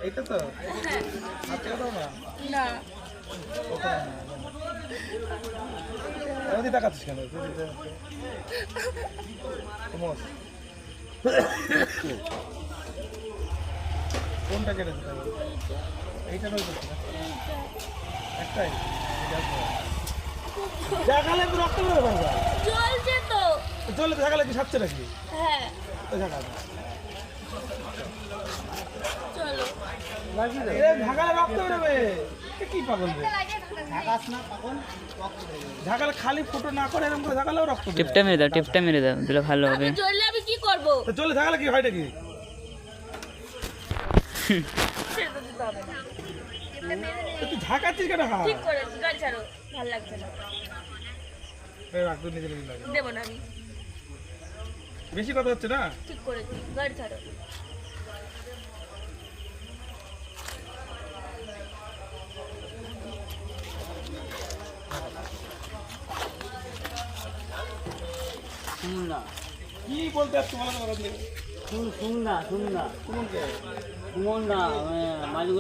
এইটা তো আচ্ছা দাও না না ওদি তাকাচ্ছিস কেন কোনটা কেটেছে এইটা রয়েছে একটাই জাগালে রক্ত বেরোবে পারবা জ্বলছে তো চলে জাগালে কি সাচ্ছে নাকি হ্যাঁ জাগালে চলো ঝাঁকালে রক্ত বেরোবে কি পাগল রে ঝাঁকালে খালি ফুটো না করে এরকম করে ঝাঁকালেও রক্ত টিপটা মেরে দাও দিলে ভালো হবে জ্বললে আমি কি করব চলে ঝাঁকালে কি হয় নাকি তুই ঝাঁকাচ্ছিস কেন হ্যাঁ ঠিক করে গাড়ি ছাড়ো ভালো লাগছে না দেবো না আমি বেশি কথা হচ্ছে না ঠিক করেছি গাড়ি ছাড়ো কি বলতে আসছো বলো না শুন না কোনকে সুমন না মাঝে